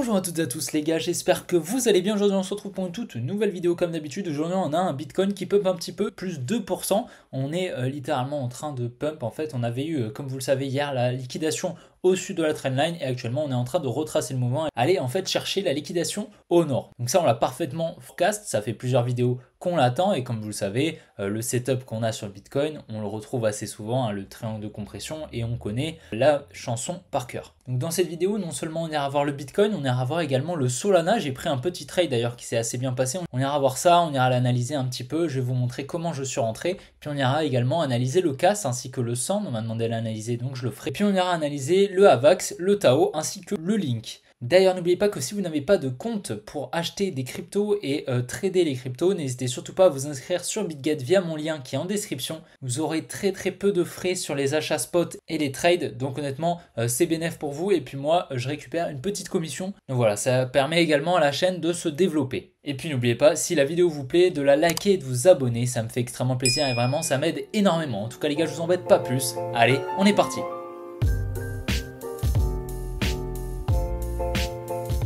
Bonjour à toutes et à tous les gars, j'espère que vous allez bien. Aujourd'hui on se retrouve pour une toute nouvelle vidéo comme d'habitude. Aujourd'hui on a un Bitcoin qui pump un petit peu, plus 2%. On est littéralement en train de pump. En fait on avait eu, comme vous le savez hier, la liquidation au sud de la trendline et actuellement on est en train de retracer le mouvement et aller en fait chercher la liquidation au nord. Donc ça on l'a parfaitement forecast, ça fait plusieurs vidéos qu'on l'attend et comme vous le savez, le setup qu'on a sur le Bitcoin, on le retrouve assez souvent, hein, le triangle de compression, et on connaît la chanson par cœur. Donc dans cette vidéo, non seulement on ira voir le Bitcoin, on ira voir également le Solana. J'ai pris un petit trade d'ailleurs qui s'est assez bien passé. On ira voir ça, on ira l'analyser un petit peu, je vais vous montrer comment je suis rentré, puis on ira également analyser le CAS ainsi que le SAND, on m'a demandé de l'analyser donc je le ferai. Puis on ira analyser le AVAX, le Tao ainsi que le Link. D'ailleurs, n'oubliez pas que si vous n'avez pas de compte pour acheter des cryptos et trader les cryptos, n'hésitez surtout pas à vous inscrire sur BitGet via mon lien qui est en description. Vous aurez très peu de frais sur les achats spot et les trades, donc honnêtement, c'est bénéf pour vous. Et puis moi, je récupère une petite commission. Donc voilà, ça permet également à la chaîne de se développer. Et puis n'oubliez pas, si la vidéo vous plaît, de la liker et de vous abonner, ça me fait extrêmement plaisir et vraiment ça m'aide énormément. En tout cas les gars, je vous embête pas plus. Allez, on est parti.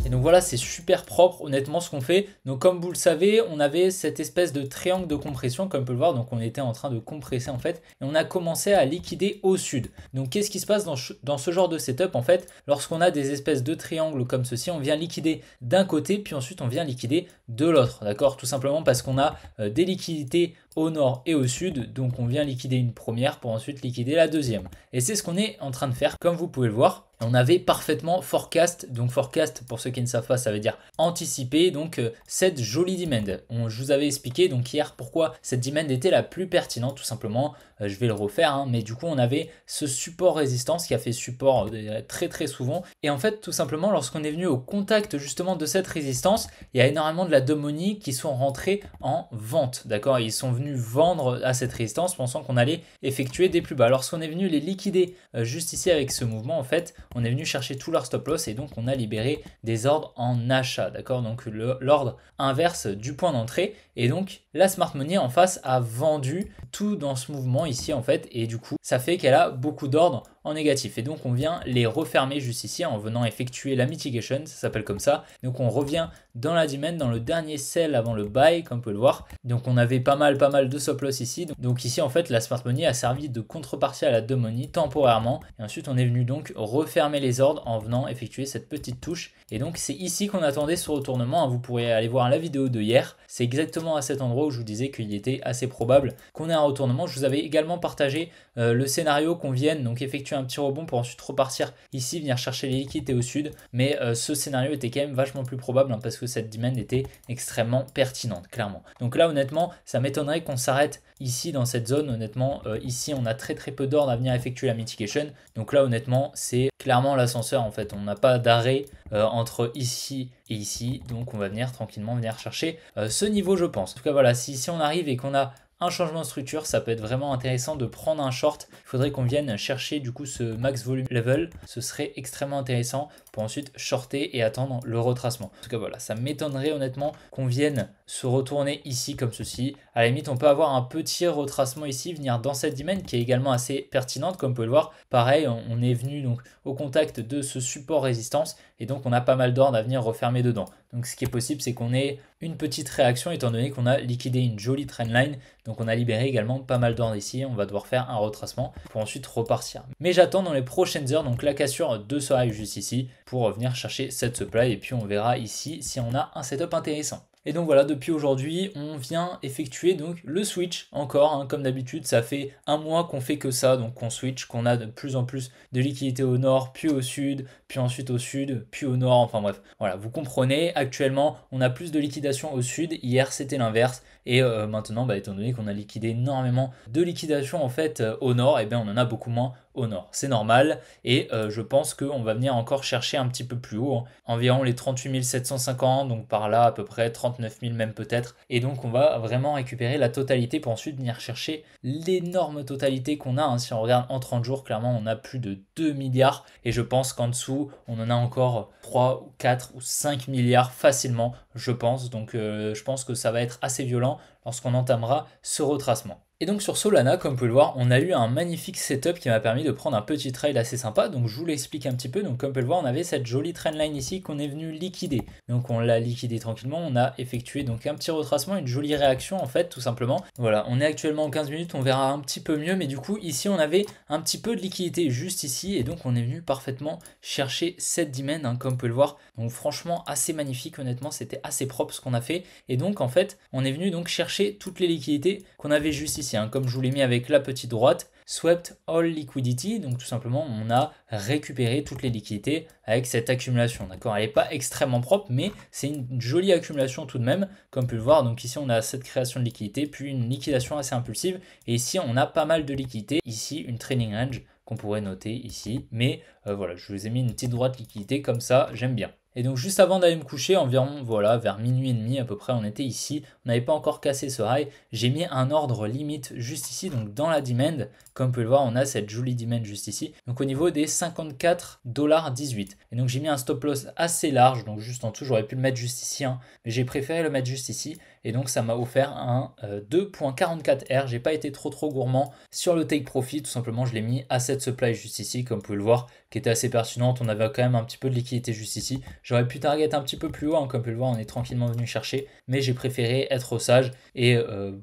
Et donc voilà, c'est super propre honnêtement ce qu'on fait. Donc comme vous le savez, on avait cette espèce de triangle de compression comme on peut le voir. Donc on était en train de compresser en fait. Et on a commencé à liquider au sud. Donc qu'est-ce qui se passe dans ce genre de setup en fait? Lorsqu'on a des espèces de triangles comme ceci, on vient liquider d'un côté puis ensuite on vient liquider de l'autre. D'accord? Tout simplement parce qu'on a des liquidités au nord et au sud, donc on vient liquider une première pour ensuite liquider la deuxième. Et c'est ce qu'on est en train de faire, comme vous pouvez le voir. On avait parfaitement forecast, donc forecast pour ceux qui ne savent pas, ça veut dire anticiper, donc cette jolie demand. Je vous avais expliqué donc hier pourquoi cette demand était la plus pertinente, tout simplement. Je vais le refaire, hein, mais du coup on avait ce support résistance qui a fait support très souvent. Et en fait tout simplement lorsqu'on est venu au contact justement de cette résistance, il y a énormément de la money qui sont rentrés en vente, d'accord? Ils sont venus vendre à cette résistance pensant qu'on allait effectuer des plus bas. Lorsqu'on est venu les liquider juste ici avec ce mouvement, en fait, on est venu chercher tout leur stop loss et donc on a libéré des ordres en achat, d'accord? Donc l'ordre inverse du point d'entrée et donc la smart money en face a vendu tout dans ce mouvement ici en fait et du coup ça fait qu'elle a beaucoup d'ordres en négatif et donc on vient les refermer juste ici en venant effectuer la mitigation, ça s'appelle comme ça. Donc on revient dans la demand, dans le dernier sell avant le buy comme vous pouvez le voir. Donc on avait pas mal de stop loss ici. Donc ici en fait la smart money a servi de contrepartie à la dumb money temporairement et ensuite on est venu donc refermer les ordres en venant effectuer cette petite touche et donc c'est ici qu'on attendait ce retournement. Vous pourrez aller voir la vidéo de hier, c'est exactement à cet endroit où je vous disais qu'il était assez probable qu'on ait un retournement. Je vous avais également partagé le scénario qu'on vienne donc effectuer un petit rebond pour ensuite repartir ici, venir chercher les liquidités au sud, mais ce scénario était quand même vachement plus probable hein, parce que cette demand était extrêmement pertinente clairement. Donc là honnêtement ça m'étonnerait qu'on s'arrête ici dans cette zone. Honnêtement ici on a très peu d'ordre à venir effectuer la mitigation, donc là honnêtement c'est clairement l'ascenseur en fait, on n'a pas d'arrêt entre ici et ici, donc on va venir tranquillement venir chercher ce niveau je pense. En tout cas voilà, si ici on arrive et qu'on a un changement de structure, ça peut être vraiment intéressant de prendre un short. Il faudrait qu'on vienne chercher du coup ce max volume level, ce serait extrêmement intéressant pour ensuite shorter et attendre le retracement. En tout cas voilà, ça m'étonnerait honnêtement qu'on vienne se retourner ici comme ceci. À la limite on peut avoir un petit retracement ici, venir dans cette demand qui est également assez pertinente comme vous pouvez le voir. Pareil, on est venu donc au contact de ce support résistance et donc on a pas mal d'ordre à venir refermer dedans. Donc ce qui est possible c'est qu'on ait une petite réaction étant donné qu'on a liquidé une jolie trendline. Donc on a libéré également pas mal d'ordre ici, on va devoir faire un retracement pour ensuite repartir. Mais j'attends dans les prochaines heures donc la cassure de ce high juste ici pour venir chercher cette supply et puis on verra ici si on a un setup intéressant. Et donc voilà, depuis aujourd'hui, on vient effectuer donc le switch encore, hein, comme d'habitude, ça fait un mois qu'on fait que ça, donc qu'on switch, qu'on a de plus en plus de liquidités au nord, puis au sud, puis ensuite au sud, puis au nord, enfin bref. Voilà, vous comprenez, actuellement, on a plus de liquidation au sud, hier c'était l'inverse, et maintenant, étant donné qu'on a liquidé énormément de liquidation en fait au nord, et bien on en a beaucoup moins au nord. C'est normal et je pense qu'on va venir encore chercher un petit peu plus haut, hein, environ les 38 750, donc par là à peu près 39 000 même peut-être. Et donc on va vraiment récupérer la totalité pour ensuite venir chercher l'énorme totalité qu'on a. Hein. Si on regarde en 30 jours, clairement on a plus de 2 milliards et je pense qu'en dessous on en a encore 3 ou 4 ou 5 milliards facilement, je pense. Donc je pense que ça va être assez violent lorsqu'on entamera ce retracement. Et donc sur Solana, comme vous pouvez le voir, on a eu un magnifique setup qui m'a permis de prendre un petit trade assez sympa. Donc je vous l'explique un petit peu. Donc comme vous pouvez le voir, on avait cette jolie trendline ici qu'on est venu liquider. Donc on l'a liquidé tranquillement, on a effectué donc un petit retracement, une jolie réaction en fait tout simplement. Voilà, on est actuellement en 15 minutes, on verra un petit peu mieux. Mais du coup ici on avait un petit peu de liquidité juste ici. Et donc on est venu parfaitement chercher cette demand comme vous pouvez le voir. Donc franchement assez magnifique honnêtement, c'était assez propre ce qu'on a fait. Et donc en fait on est venu donc chercher toutes les liquidités qu'on avait juste ici. Comme je vous l'ai mis avec la petite droite, swept all liquidity, donc tout simplement on a récupéré toutes les liquidités avec cette accumulation, d'accord. Elle n'est pas extrêmement propre, mais c'est une jolie accumulation tout de même, comme vous pouvez le voir. Donc ici on a cette création de liquidité, puis une liquidation assez impulsive, et ici on a pas mal de liquidités, ici une trading range qu'on pourrait noter ici, mais voilà, je vous ai mis une petite droite liquidité comme ça, j'aime bien. Et donc juste avant d'aller me coucher, environ voilà, vers minuit et demi à peu près, on était ici, on n'avait pas encore cassé ce high. J'ai mis un ordre limite juste ici, donc dans la demand. Comme vous pouvez le voir, on a cette jolie demand juste ici. Donc au niveau des 54,18$. Et donc j'ai mis un stop loss assez large, donc juste en dessous, j'aurais pu le mettre juste ici, mais j'ai préféré le mettre juste ici. Et donc ça m'a offert un 2.44R. J'ai pas été trop gourmand sur le take profit, tout simplement je l'ai mis à cette supply juste ici, comme vous pouvez le voir, qui était assez pertinente. On avait quand même un petit peu de liquidité juste ici. J'aurais pu target un petit peu plus haut, comme vous pouvez le voir, on est tranquillement venu chercher, mais j'ai préféré être sage et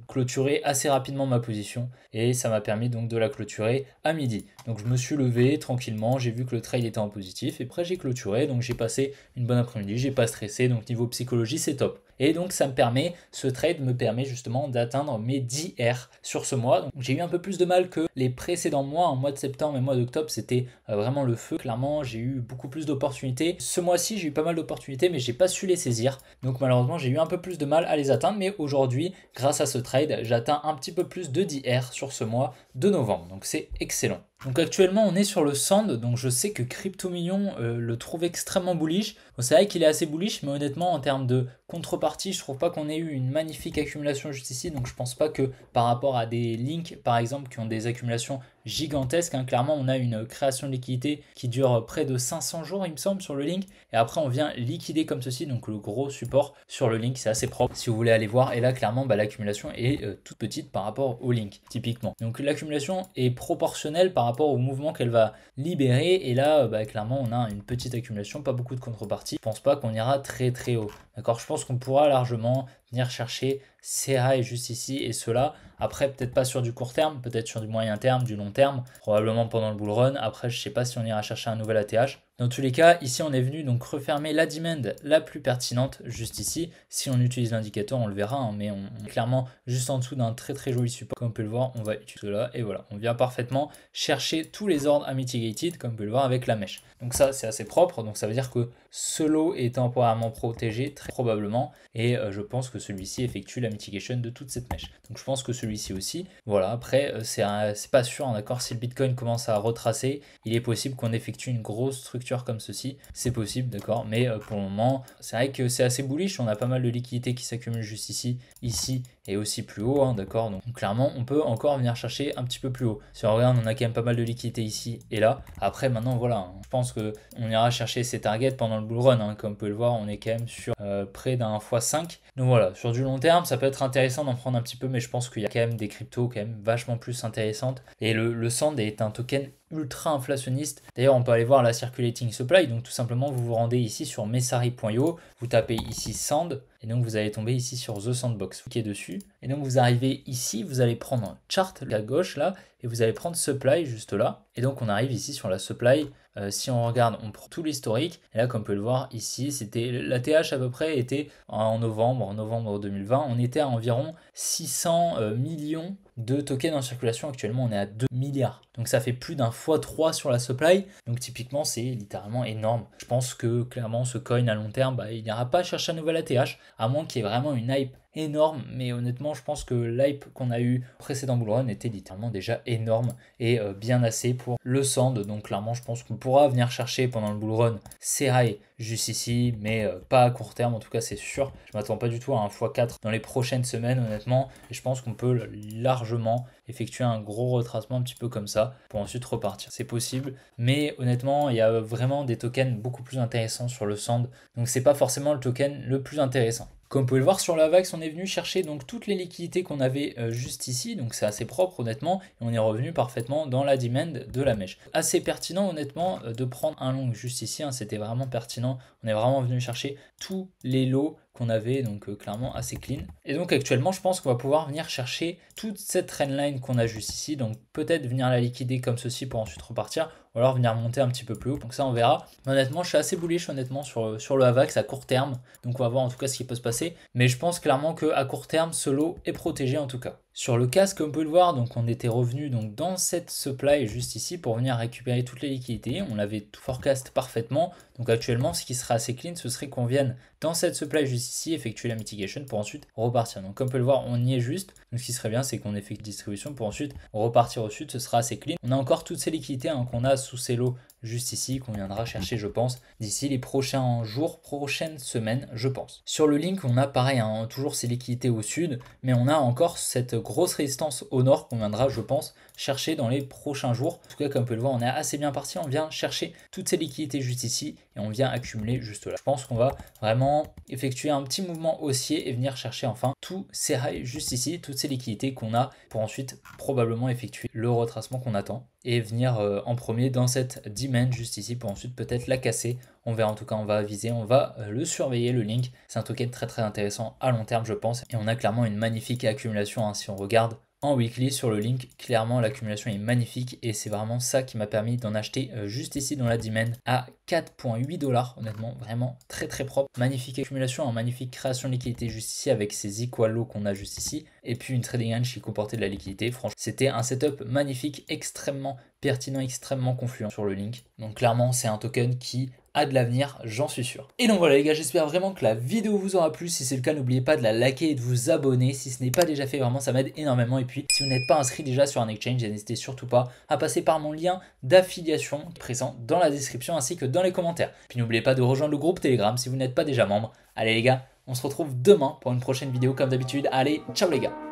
clôturer assez rapidement ma position. Et ça m'a permis donc de la clôturer à midi. Donc je me suis levé tranquillement, j'ai vu que le trade était en positif et après j'ai clôturé. Donc j'ai passé une bonne après-midi, j'ai pas stressé, donc niveau psychologie c'est top. Et donc ça me permet, ce trade me permet justement d'atteindre mes 10 R sur ce mois. Donc j'ai eu un peu plus de mal que les précédents mois, en mois de septembre et mois d'octobre, c'était vraiment le feu. Clairement, j'ai eu beaucoup plus d'opportunités. Ce mois-ci, j'ai eu pas mal d'opportunités, mais j'ai pas su les saisir. Donc malheureusement, j'ai eu un peu plus de mal à les atteindre. Mais aujourd'hui, grâce à ce trade, j'atteins un petit peu plus de 10 R sur ce mois de novembre. Donc c'est excellent. Donc actuellement on est sur le Sand, donc je sais que Crypto Million le trouve extrêmement bullish. Bon, c'est vrai qu'il est assez bullish, mais honnêtement en termes de contrepartie, je trouve pas qu'on ait eu une magnifique accumulation juste ici. Donc je pense pas que par rapport à des links par exemple qui ont des accumulations gigantesques, clairement on a une création de liquidité qui dure près de 500 jours il me semble sur le link. Et après on vient liquider comme ceci, donc le gros support sur le link, c'est assez propre si vous voulez aller voir. Et là clairement l'accumulation est toute petite par rapport au link typiquement. Donc l'accumulation est proportionnelle par rapport au mouvement qu'elle va libérer. Et là, clairement, on a une petite accumulation, pas beaucoup de contrepartie. Je pense pas qu'on ira très haut. D'accord, je pense qu'on pourra largement venir chercher ces highs juste ici et cela. Après, peut-être pas sur du court terme, peut-être sur du moyen terme, du long terme, probablement pendant le bull run. Après, je sais pas si on ira chercher un nouvel ATH. Dans tous les cas, ici, on est venu donc refermer la demand la plus pertinente juste ici. Si on utilise l'indicateur, on le verra, mais on est clairement juste en dessous d'un très joli support. Comme on peut le voir, on va utiliser cela et voilà, on vient parfaitement chercher tous les ordres à mitigated, comme on peut le voir avec la mèche. Donc ça, c'est assez propre. Donc ça veut dire que ce lot est temporairement protégé, très probablement, et je pense que celui-ci effectue la mitigation de toute cette mèche. Donc je pense que celui-ci aussi. Voilà, après, c'est pas sûr, d'accord, si le Bitcoin commence à retracer, il est possible qu'on effectue une grosse structure comme ceci. C'est possible, d'accord, mais pour le moment, c'est vrai que c'est assez bullish. On a pas mal de liquidités qui s'accumulent juste ici, ici et aussi plus haut, d'accord. Donc clairement, on peut encore venir chercher un petit peu plus haut. Si on regarde, on a quand même pas mal de liquidités ici et là. Après, maintenant, voilà, je pense que on ira chercher ces targets pendant le bull run. Comme vous pouvez le voir, on est quand même sur près d'un x5. Donc voilà, sur du long terme, ça peut être intéressant d'en prendre un petit peu, mais je pense qu'il y a quand même des cryptos quand même vachement plus intéressantes. Et le Sand est un token ultra inflationniste. D'ailleurs, on peut aller voir la circulating supply. Donc tout simplement, vous vous rendez ici sur messari.io, vous tapez ici Sand, et donc vous allez tomber ici sur The Sandbox. Vous cliquez dessus, et donc vous arrivez ici, vous allez prendre un chart à gauche là, et vous allez prendre supply juste là. Et donc on arrive ici sur la supply. Si on regarde, on prend tout l'historique. Et là, comme on peut le voir ici, c'était l'ATH à peu près était en novembre 2020. On était à environ 600 millions de tokens en circulation. Actuellement, on est à 2 milliards. Donc ça fait plus d'un x3 sur la supply. Donc typiquement, c'est littéralement énorme. Je pense que clairement, ce coin à long terme, il n'ira pas chercher un nouvel ATH, à moins qu'il y ait vraiment une hype énorme, mais honnêtement je pense que l'hype qu'on a eu précédent bull run était littéralement déjà énorme et bien assez pour le Sand. Donc clairement je pense qu'on pourra venir chercher pendant le bull run ces highs juste ici, mais pas à court terme en tout cas, c'est sûr. Je m'attends pas du tout à un x4 dans les prochaines semaines honnêtement, et je pense qu'on peut largement effectuer un gros retracement un petit peu comme ça pour ensuite repartir. C'est possible, mais honnêtement il y a vraiment des tokens beaucoup plus intéressants sur le Sand, donc c'est pas forcément le token le plus intéressant. Comme vous pouvez le voir sur la VAX, on est venu chercher donc toutes les liquidités qu'on avait juste ici, donc c'est assez propre honnêtement, et on est revenu parfaitement dans la demand de la mèche. Assez pertinent honnêtement de prendre un long juste ici, hein, c'était vraiment pertinent, on est vraiment venu chercher tous les lots qu'on avait, donc clairement assez clean. Et donc actuellement je pense qu'on va pouvoir venir chercher toute cette trendline qu'on a juste ici, donc peut-être venir la liquider comme ceci pour ensuite repartir, ou alors venir monter un petit peu plus haut, donc ça on verra. Mais honnêtement je suis assez bullish honnêtement sur le AVAX à court terme, donc on va voir en tout cas ce qui peut se passer, mais je pense clairement qu'à court terme ce lot est protégé en tout cas. Sur le casque, comme on peut le voir, donc on était revenu donc dans cette supply juste ici pour venir récupérer toutes les liquidités. On l'avait tout forecast parfaitement. Donc actuellement, ce qui serait assez clean, ce serait qu'on vienne dans cette supply juste ici, effectuer la mitigation pour ensuite repartir. Donc comme on peut le voir, on y est juste. Donc ce qui serait bien, c'est qu'on effectue une distribution pour ensuite repartir au sud. Ce sera assez clean. On a encore toutes ces liquidités hein, qu'on a sous ces lots juste ici, qu'on viendra chercher, je pense, d'ici les prochains jours, prochaines semaines, je pense. Sur le link, on a pareil, hein, toujours ces liquidités au sud, mais on a encore cette grosse résistance au nord qu'on viendra, je pense, chercher dans les prochains jours. En tout cas, comme on peut le voir, on est assez bien parti. On vient chercher toutes ces liquidités juste ici et on vient accumuler juste là. Je pense qu'on va vraiment effectuer un petit mouvement haussier et venir chercher enfin tous ces highs juste ici, toutes ces liquidités qu'on a pour ensuite probablement effectuer le retracement qu'on attend et venir en premier dans cette demand juste ici pour ensuite peut-être la casser. On verra, en tout cas on va viser, on va le surveiller le link. C'est un token très intéressant à long terme je pense et on a clairement une magnifique accumulation hein, si on regarde en weekly sur le link, clairement l'accumulation est magnifique et c'est vraiment ça qui m'a permis d'en acheter juste ici dans la demand à 4,8 $, honnêtement vraiment très propre, magnifique accumulation, hein, magnifique création de liquidité juste ici avec ces equal lows qu'on a juste ici et puis une trading range qui comportait de la liquidité. Franchement c'était un setup magnifique, extrêmement pertinent, extrêmement confluent sur le link, donc clairement c'est un token qui a de l'avenir, j'en suis sûr. Et donc voilà les gars, j'espère vraiment que la vidéo vous aura plu. Si c'est le cas, n'oubliez pas de la liker et de vous abonner. Si ce n'est pas déjà fait, vraiment ça m'aide énormément. Et puis si vous n'êtes pas inscrit déjà sur un exchange, n'hésitez surtout pas à passer par mon lien d'affiliation présent dans la description ainsi que dans les commentaires. Puis n'oubliez pas de rejoindre le groupe Telegram si vous n'êtes pas déjà membre. Allez les gars, on se retrouve demain pour une prochaine vidéo comme d'habitude. Allez, ciao les gars.